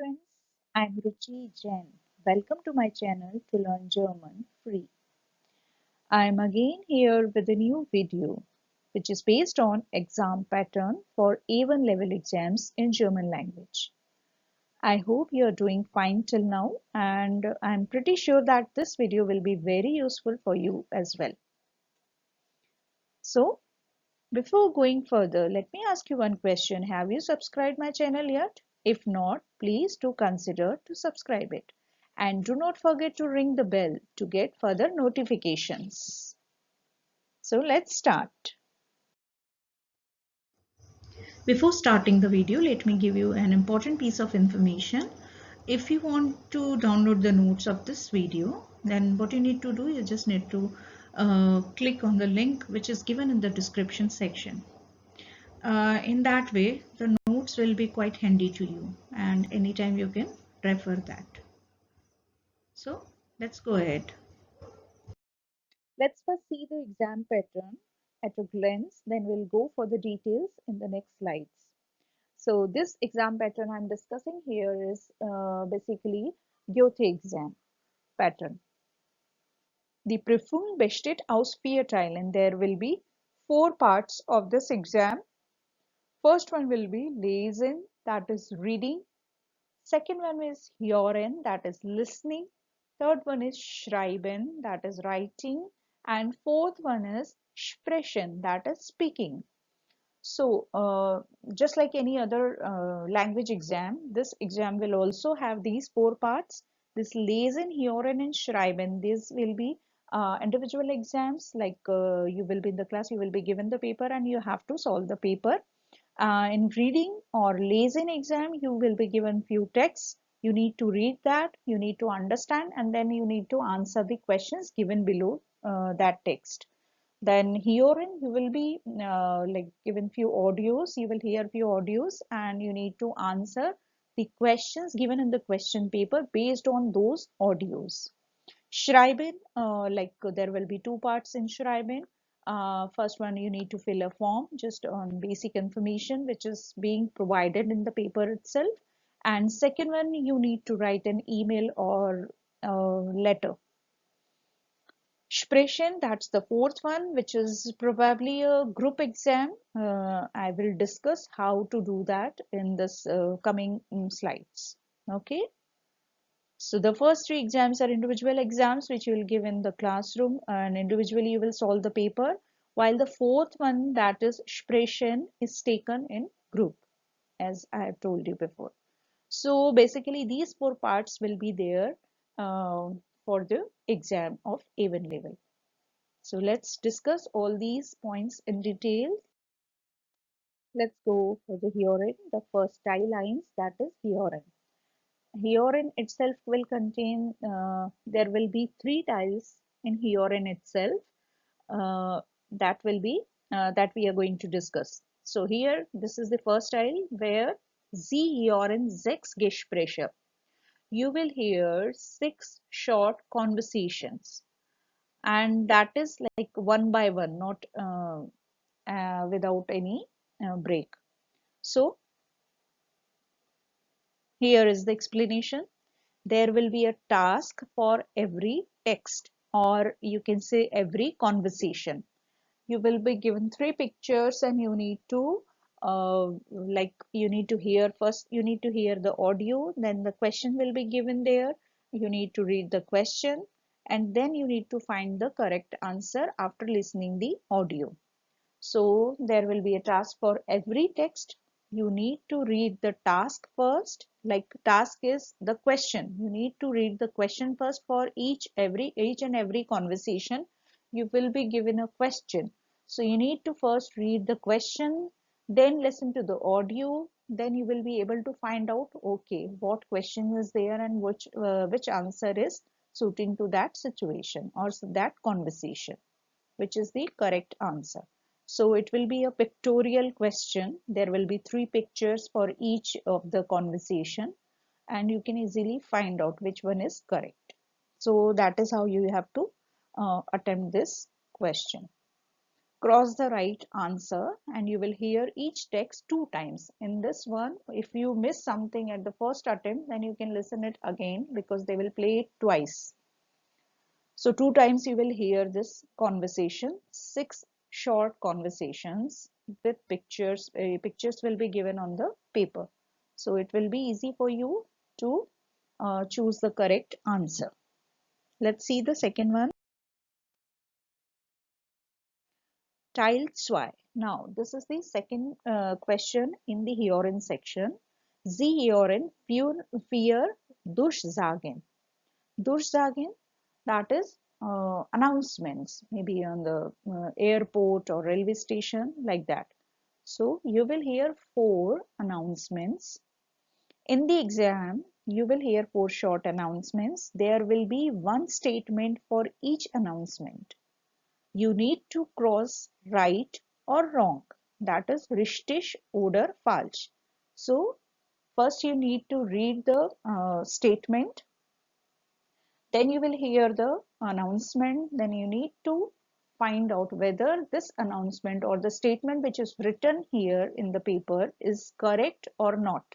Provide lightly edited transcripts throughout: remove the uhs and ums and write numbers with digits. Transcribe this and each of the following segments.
friends, I'm Ruchi Jain. Welcome to my channel to learn German free. I'm again here with a new video which is based on exam pattern for A1 level exams in German language. I hope you're doing fine till now and I'm pretty sure that this video will be very useful for you as well. So before going further, let me ask you one question. Have you subscribed my channel yet? If not, please do consider to subscribe it. And do not forget to ring the bell to get further notifications. So let's start. Before starting the video, let me give you an important piece of information. If you want to download the notes of this video, then what you need to do, you just need to click on the link which is given in the description section. In that way, the notes will be quite handy to you and anytime you can refer that. So let's go ahead. Let's first see the exam pattern at a glance, then we'll go for the details in the next slides. So this exam pattern I'm discussing here is basically Goethe exam pattern. The Prüfung besteht aus 4 Teilen. There will be 4 parts of this exam. First one will be Lesen, that is reading. Second one is Hören, that is listening. Third one is Schreiben, that is writing. And fourth one is Sprechen, that is speaking. So just like any other language exam, this exam will also have these 4 parts. This Lesen, Hören and Schreiben, these will be individual exams. Like you will be in the class, you will be given the paper and you have to solve the paper. In reading or lesen exam, you will be given few texts. You need to read that, you need to understand, and then you need to answer the questions given below that text. Then herein you will be like given few audios. You will hear few audios, and you need to answer the questions given in the question paper based on those audios. Schreiben, like there will be 2 parts in Schreiben. First one, you need to fill a form just on basic information which is being provided in the paper itself. And second one, you need to write an email or letter. Sprechen, that's the fourth one, which is probably a group exam. I will discuss how to do that in this coming slides. Okay. So the first 3 exams are individual exams which you will give in the classroom and individually you will solve the paper, while the fourth one, that is Sprechen, is taken in group, as I have told you before. So basically these 4 parts will be there for the exam of A1 level. So let's discuss all these points in detail. Let's go for the hearing, the first tile lines, that is hearing. Herein itself will contain, there will be 3 tiles in herein itself that will be, that we are going to discuss. So here, this is the first tile where Sie hören 6 Gespräche. You will hear 6 short conversations, and that is like one by one, not without any break. So here is the explanation. There will be a task for every text, or you can say every conversation. You will be given 3 pictures and you need to like you need to hear first, you need to hear the audio, then the question will be given there. You need to read the question and then you need to find the correct answer after listening the audio. So there will be a task for every text. You need to read the task first. Like task is the question. You need to read the question first for each and every conversation. You will be given a question. So you need to first read the question, then listen to the audio. Then you will be able to find out, okay, what question is there and which answer is suiting to that situation or that conversation, which is the correct answer. So it will be a pictorial question. There will be 3 pictures for each of the conversation and you can easily find out which one is correct. So that is how you have to attempt this question. cross the right answer, and you will hear each text 2 times. In this one, if you miss something at the first attempt, then you can listen it again because they will play it twice. So 2 times you will hear this conversation, 6 short conversations with pictures. Pictures will be given on the paper. So it will be easy for you to choose the correct answer. Let's see the second one. Teil 2. Now, this is the second question in the Hören section. Sie hören vier Durchsagen. Durchsagen, that is announcements, maybe on the airport or railway station, like that. So, you will hear 4 announcements. In the exam, you will hear 4 short announcements. There will be 1 statement for each announcement. You need to cross right or wrong. That is richtig oder falsch. So first you need to read the statement. Then you will hear the announcement. Then you need to find out whether this announcement or the statement which is written here in the paper is correct or not.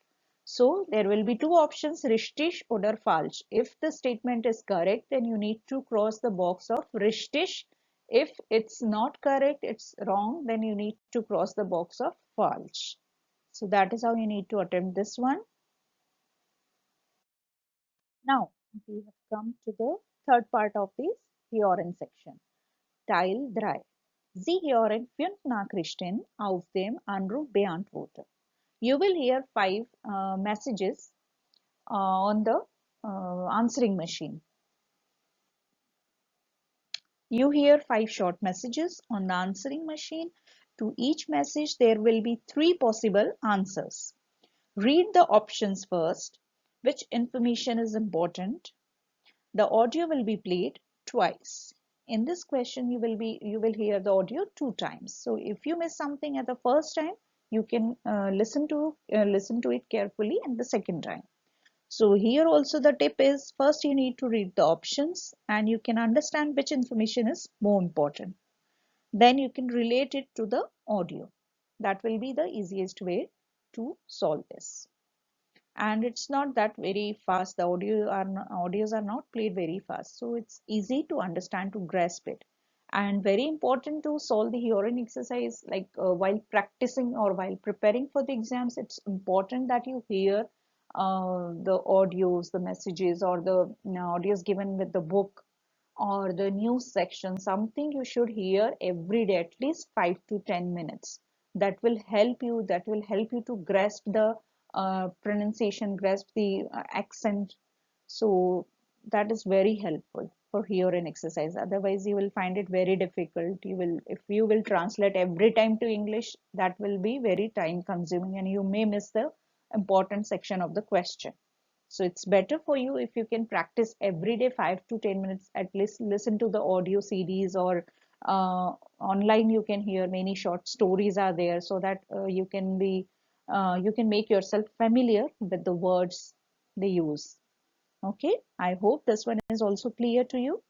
So there will be 2 options, richtig oder falsch. If the statement is correct, then you need to cross the box of richtig. If it's not correct, it's wrong, then you need to cross the box of falsch. So that is how you need to attempt this one. Now we have come to the third part of this Hören section. Teil 3. Sie hören 5 Nachrichten auf dem Anrufbeantworter. You will hear 5 messages on the answering machine. You hear 5 short messages on the answering machine. To each message, there will be 3 possible answers. Read the options first. Which information is important? The audio will be played twice. In this question, you will hear the audio 2 times. So if you miss something at the first time, you can listen to it carefully and the second time. So here also the tip is, first you need to read the options and you can understand which information is more important. Then you can relate it to the audio. That will be the easiest way to solve this. And it's not that very fast. The audios are not played very fast. So it's easy to understand, to grasp it. And very important to solve the hearing exercise, like while practicing or while preparing for the exams, it's important that you hear the audios, the messages, or the audios given with the book or the news section. Something you should hear every day, at least 5 to 10 minutes. That will help you to grasp the pronunciation, grasp the accent. So that is very helpful for hearing exercise. Otherwise, you will find it very difficult. If you will translate every time to English, that will be very time consuming and you may miss the important section of the question. So it's better for you if you can practice every day 5 to 10 minutes, at least listen to the audio CDs, or online you can hear many short stories are there, so that you can make yourself familiar with the words they use. Okay, I hope this one is also clear to you.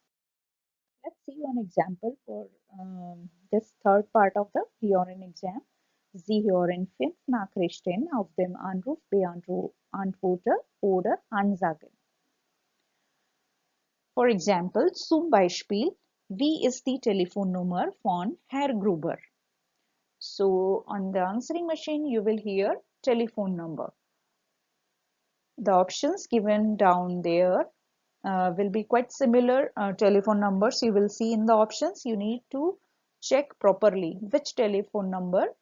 Let's see one example for this third part of the Hearing exam. Sie hören 5 Nachrichten auf dem Anrufbeantworter oder Ansagen. For example, zum Beispiel, wie ist die Telefonnummer von Herr Gruber? So on the answering machine, you will hear telephone number. The options given down there will be quite similar telephone numbers you will see in the options. You need to check properly which telephone number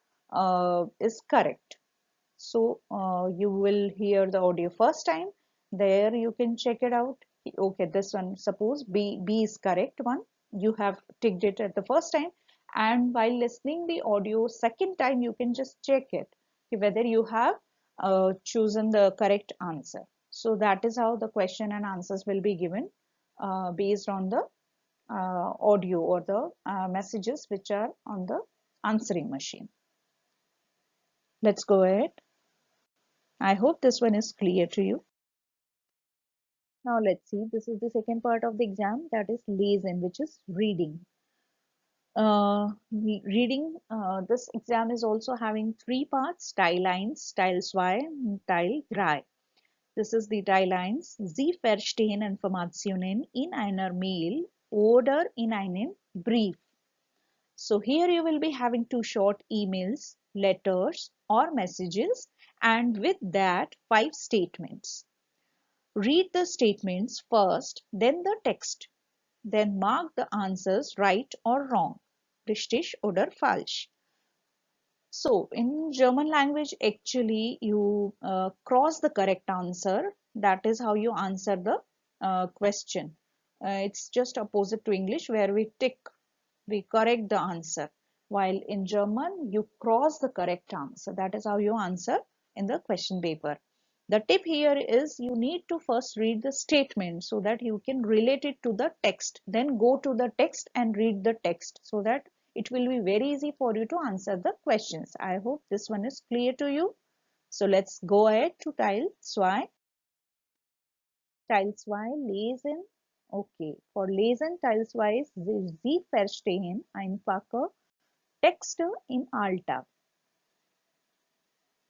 is correct. So you will hear the audio first time. There you can check it out. Okay, this one, suppose B is correct one. You have ticked it at the first time, and while listening the audio second time, you can just check it whether you have chosen the correct answer. So that is how the question and answers will be given based on the audio or the messages which are on the answering machine. Let's go ahead. I hope this one is clear to you. Now let's see, this is the second part of the exam, that is lesen, which is reading. Reading this exam is also having three parts: Teil 1, Teil 2, Teil 3. This is the Teil 1. Sie verstehen Informationen in einer Mail oder in einem Brief. So here you will be having two short emails, letters or messages, and with that 5 statements. Read the statements first, then the text. Then mark the answers right or wrong. Richtig oder falsch. So in German language, actually you cross the correct answer. That is how you answer the question. It's just opposite to English where we tick, we correct the answer. While in German, you cross the correct answer. That is how you answer in the question paper. The tip here is you need to first read the statement so that you can relate it to the text. Then go to the text and read the text so that it will be very easy for you to answer the questions. I hope this one is clear to you. So let's go ahead to Teil 2. Teil 2, lesen. Okay, for lesen Teil 2 ist Sie verstehen einfache Texte im Alltag.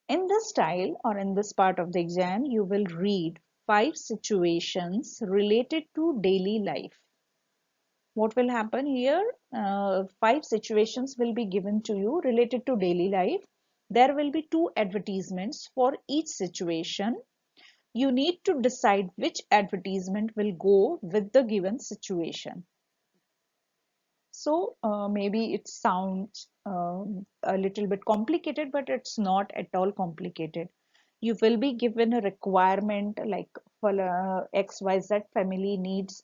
In this style or in this part of the exam, you will read 5 situations related to daily life. What will happen here? 5 situations will be given to you related to daily life. There will be 2 advertisements for each situation. You need to decide which advertisement will go with the given situation. So maybe it sounds a little bit complicated, but it's not at all complicated. You will be given a requirement like for XYZ family needs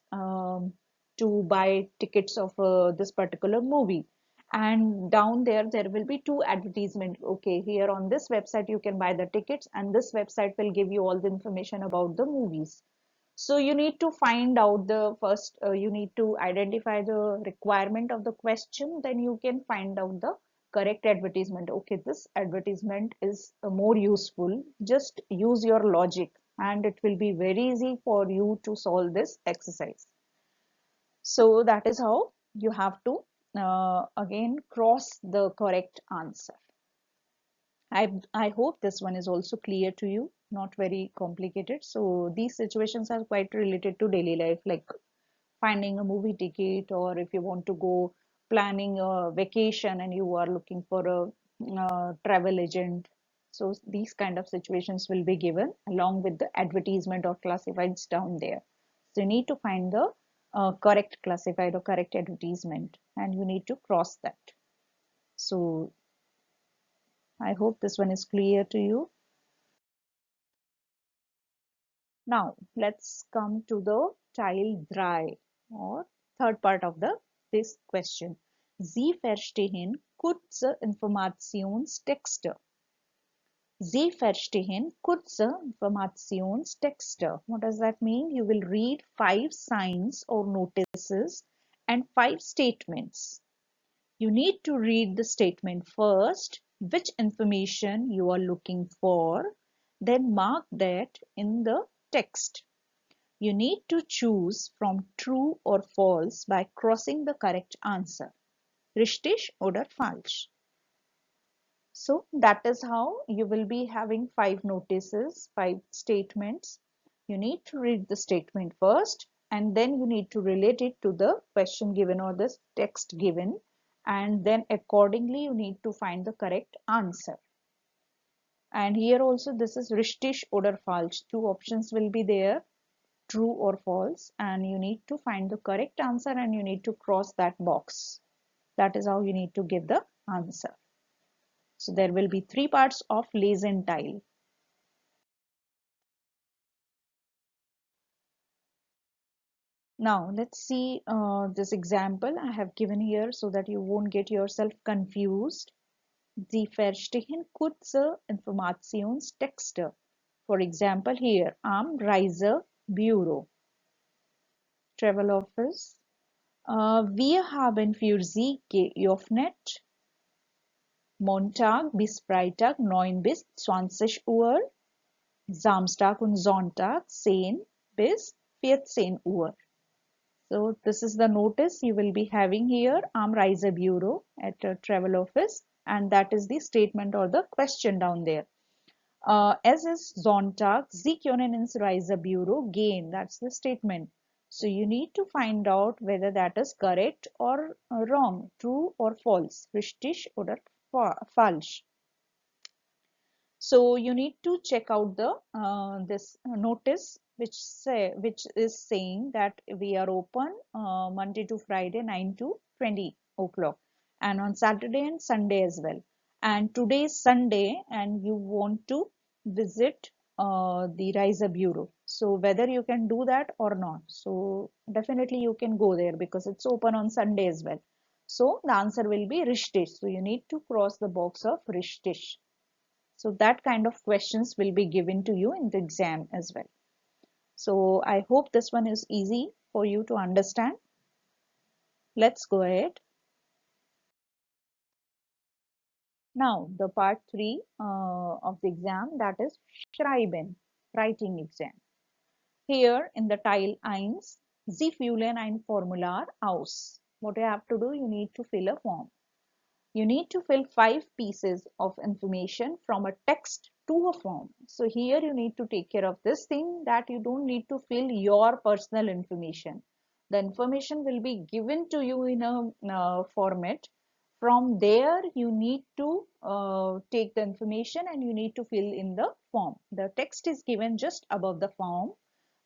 to buy tickets of this particular movie. And down there will be 2 advertisements. Okay, here on this website you can buy the tickets, and this website will give you all the information about the movies. So you need to find out the first, you need to identify the requirement of the question, then you can find out the correct advertisement. Okay, this advertisement is more useful. Just use your logic and it will be very easy for you to solve this exercise. So that is how you have to again cross the correct answer. I hope this one is also clear to you, not very complicated. So these situations are quite related to daily life, like finding a movie ticket, or if you want to go planning a vacation and you are looking for a travel agent. So these kind of situations will be given along with the advertisement or classifieds down there. So you need to find the correct classified or correct advertisement, and you need to cross that. So I hope this one is clear to you. Now let's come to the Teil 3 or third part of this question. Sie verstehen kurze Informationstexte. Sie verstehen kurze Informationstexte. What does that mean? You will read 5 signs or notices and 5 statements. You need to read the statement first, which information you are looking for, then mark that in the text. You need to choose from true or false by crossing the correct answer. Richtig oder falsch. So that is how you will be having 5 notices, 5 statements. You need to read the statement first and then you need to relate it to the question given or the text given, and then accordingly you need to find the correct answer. And here also this is richtig oder falsch. 2 options will be there, true or false, and you need to find the correct answer and you need to cross that box. That is how you need to give the answer. So there will be 3 parts of Lesen Teil. Now let's see this example I have given here so that you won't get yourself confused. Sie verstehen kurze Informationstexte. For example, here am Reisebüro, Travel Office. Wir haben für Sie geöffnet. Montag bis Freitag 9 bis 20 Uhr. Samstag und Sonntag 10 bis 14 Uhr. So this is the notice you will be having here, am Reisebureau at a travel office, and that is the statement or the question down there. Es ist Sonntag, Sie können ins Reisebüro gehen. That's the statement. So you need to find out whether that is correct or wrong, true or false, richtig oder falsch. So you need to check out the this notice which is saying that we are open Monday to Friday 9 to 20 o'clock, and on Saturday and Sunday as well. And today is Sunday and you want to visit the Reisebureau. So whether you can do that or not. So definitely you can go there because it's open on Sunday as well. So the answer will be richtig. So you need to cross the box of richtig. So that kind of questions will be given to you in the exam as well. So I hope this one is easy for you to understand. Let's go ahead. Now the part 3 of the exam, that is Schreiben, writing exam. Here in the tile 1, Sie füllen ein Formular aus. What you have to do, you need to fill a form. You need to fill 5 pieces of information from a text to a form. So here you need to take care of this thing, that you don't need to fill your personal information. The information will be given to you in a format. From there you need to take the information and you need to fill in the form. The text is given just above the form.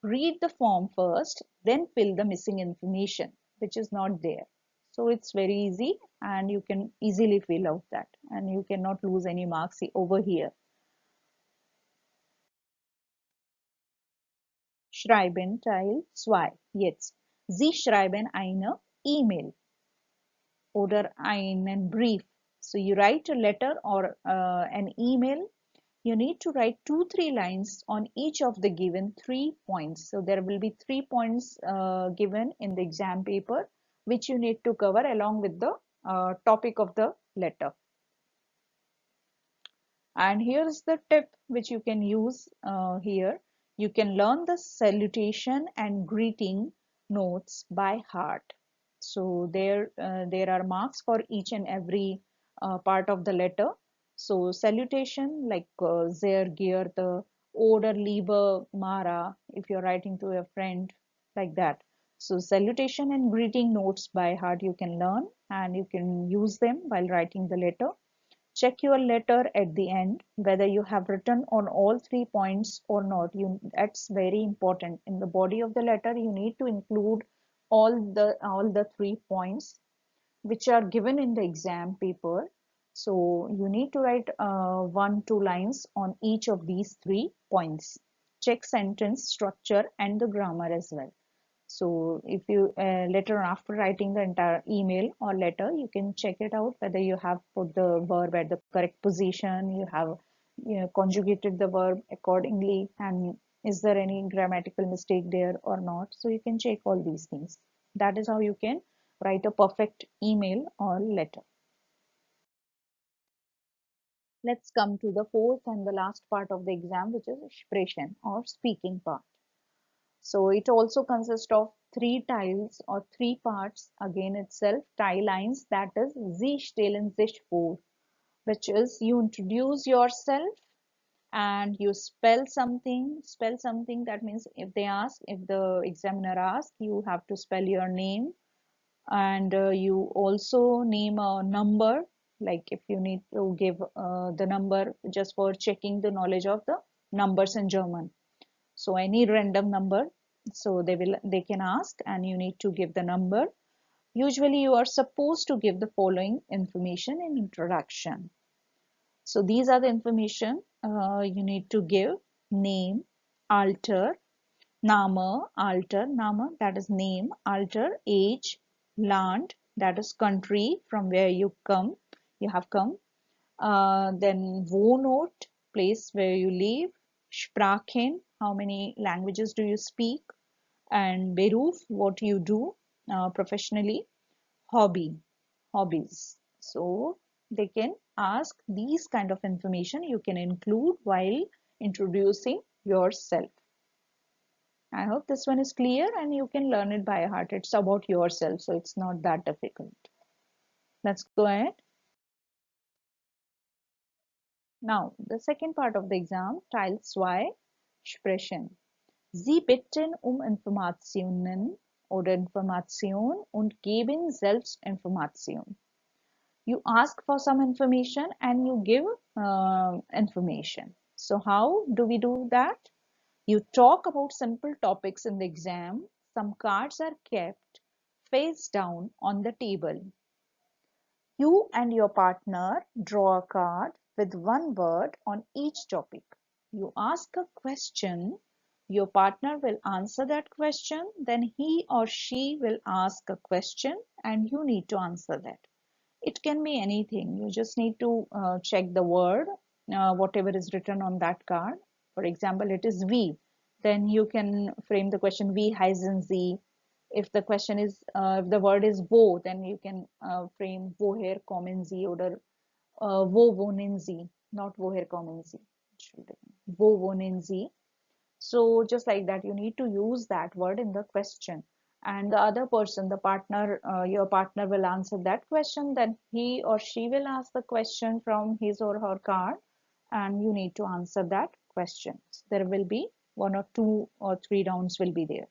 Read the form first, then fill the missing information which is not there. So it's very easy and you can easily fill out that, and you cannot lose any marks over here. Schreiben Teil 2. Jetzt. Sie schreiben eine E-Mail oder einen Brief. So you write a letter or an email. You need to write 2-3 lines on each of the given 3 points. So there will be 3 points given in the exam paper, which you need to cover along with the topic of the letter. And here's the tip which you can use here. You can learn the salutation and greeting notes by heart. So there are marks for each and every part of the letter. So salutation like sehr geehrte oder liebe Mara, if you're writing to a friend, like that. So salutation and greeting notes by heart you can learn and you can use them while writing the letter. Check your letter at the end whether you have written on all 3 points or not. That's very important. In the body of the letter you need to include all the 3 points which are given in the exam paper. So you need to write 1-2 lines on each of these 3 points. Check sentence structure and the grammar as well. So if you later after writing the entire email or letter, you can check it out whether you have put the verb at the correct position, you have conjugated the verb accordingly, and is there any grammatical mistake there or not. So you can check all these things. That is how you can write a perfect email or letter. Let's come to the fourth and the last part of the exam, which is Sprechen or speaking part. So it also consists of 3 tiles or 3 parts again itself. Tile lines, that is Sie stellen sich vor, which is you introduce yourself and you spell something. Spell something, that means if the examiner asks, you have to spell your name, and you also name a number, like if you need to give the number just for checking the knowledge of the numbers in German. So any random number, so they can ask and you need to give the number. Usually you are supposed to give the following information in introduction. So these are the information you need to give: name, alter, Name, that is name, alter, age, land, that is country from where you have come. Then Wohnort, place where you live. Sprachen, how many languages do you speak? And Beruf, what you do professionally. Hobbies. So they can ask these kind of information you can include while introducing yourself. I hope this one is clear and you can learn it by heart. It's about yourself, so it's not that difficult. Let's go ahead. Now, the second part of the exam, Teil 2, Sprechen. Sie bitten Informationen oder Information und geben selbst Information. You ask for some information and you give information. So how do we do that? You talk about simple topics in the exam. Some cards are kept face down on the table. You and your partner draw a card with one word on each topic. You ask a question, your partner will answer that question, then he or she will ask a question and you need to answer that. It can be anything. You just need to check the word, whatever is written on that card. For example, it is we. Then you can frame the question wie heißen Sie. If the question is, if the word is wo, then you can frame woher kommen Sie oder wo wohnen Sie, not woher kommen Sie. Wo wohnen Sie. So just like that, you need to use that word in the question. And the other person, the partner, your partner will answer that question. Then he or she will ask the question from his or her card, and you need to answer that question. So there will be 1 or 2 or 3 rounds will be there.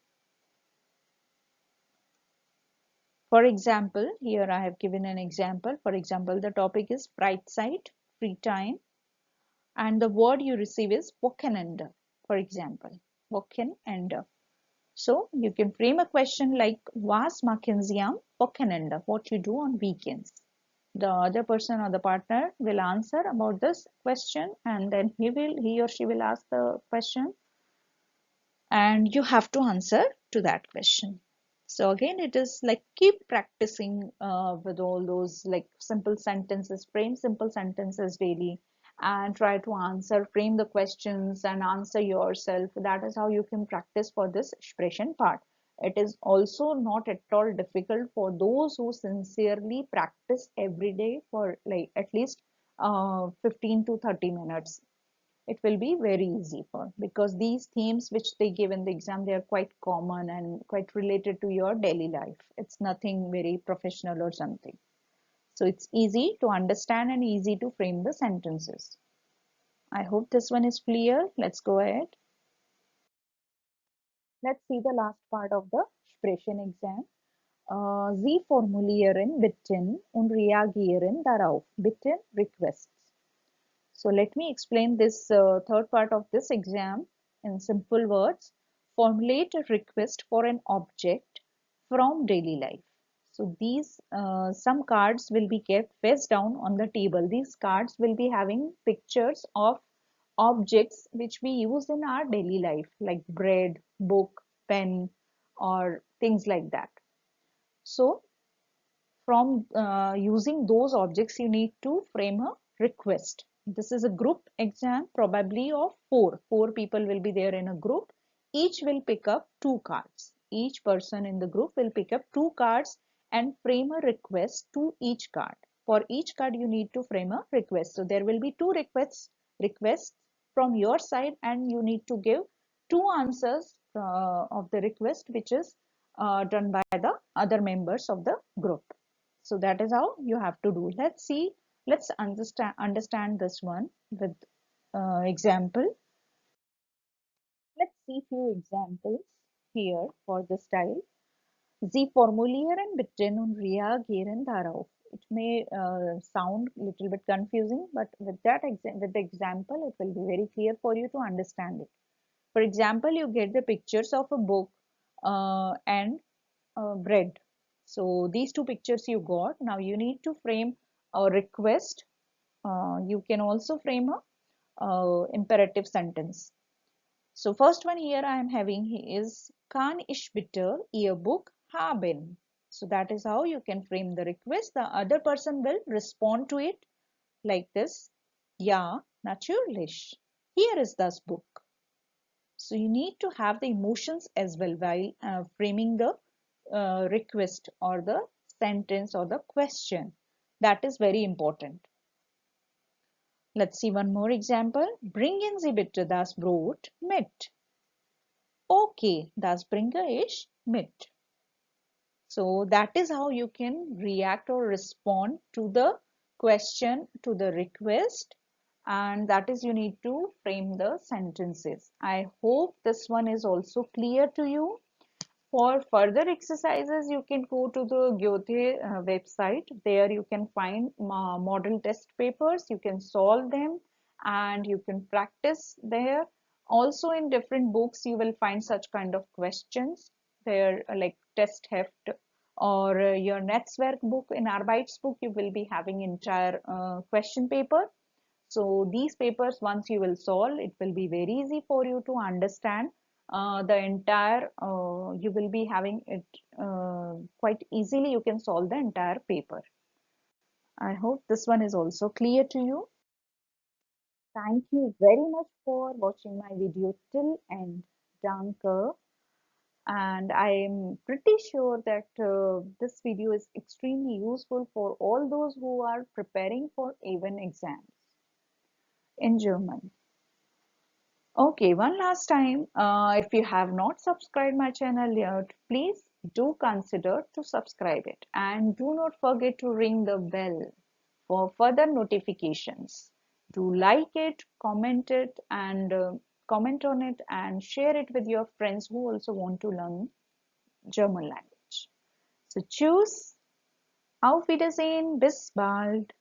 For example, here I have given an example. For example, the topic is Freizeit, free time, and the word you receive is Wochenende. For example, Wochenende. So you can frame a question like, was machen Sie am Wochenende? What you do on weekends? The other person or the partner will answer about this question, and then he or she will ask the question, and you have to answer to that question. So again, it is like keep practicing with all those like simple sentences, frame simple sentences daily, and try to answer, frame the questions and answer yourself. That is how you can practice for this expression part. It is also not at all difficult for those who sincerely practice every day for like at least 15 to 30 minutes. It will be very easy for, because these themes which they give in the exam, they are quite common and quite related to your daily life. It's nothing very professional or something. So it's easy to understand and easy to frame the sentences. I hope this one is clear. Let's go ahead. Let's see the last part of the Sprechen exam. Sie formulieren Bitten und reagieren darauf. Bitten, requests. So let me explain this third part of this exam in simple words. Formulate a request for an object from daily life. So these some cards will be kept face down on the table. These cards will be having pictures of objects which we use in our daily life, like bread, book, pen, or things like that. So from using those objects, you need to frame a request. This is a group exam, probably of four people will be there in a group. Each will pick up 2 cards. Each person in the group will pick up 2 cards and frame a request to each card. For each card you need to frame a request. So there will be 2 requests from your side, and you need to give 2 answers of the request which is done by the other members of the group. So that is how you have to do. Let's see, let's understand this one with example. Let's see few examples here for the style. Sie formulieren Bitten und reagieren darauf. It may sound a little bit confusing, but with the example, it will be very clear for you to understand it. For example, you get the pictures of a book and bread. So these 2 pictures you got. Now you need to frame a request. You can also frame a imperative sentence. So first one here I am having is Kann ich bitte Ihr Buch haben? So that is how you can frame the request. The other person will respond to it like this. Ja, natürlich. Here is this book. So you need to have the emotions as well while framing the request or the sentence or the question. That is very important. Let's see one more example. Bringen Sie bitte das Brot mit. Okay, das bringe ich mit. So that is how you can react or respond to the question, to the request, and that is you need to frame the sentences. I hope this one is also clear to you. For further exercises, you can go to the Gyothe website. There you can find model test papers. You can solve them and you can practice there. Also, in different books, you will find such kind of questions. There, like test heft or your Netzwerk book. In Arbeits book, you will be having entire question paper. So these papers, once you will solve, it will be very easy for you to understand the entire, you will be having it quite easily. You can solve the entire paper. I hope this one is also clear to you. Thank you very much for watching my video till end. Danke. And I am pretty sure that this video is extremely useful for all those who are preparing for A1 exams in German. Okay, one last time, if you have not subscribed my channel yet, please do consider to subscribe it and do not forget to ring the bell for further notifications. Do like it, comment on it and share it with your friends who also want to learn German language. So tschüss, auf Wiedersehen, bis bald.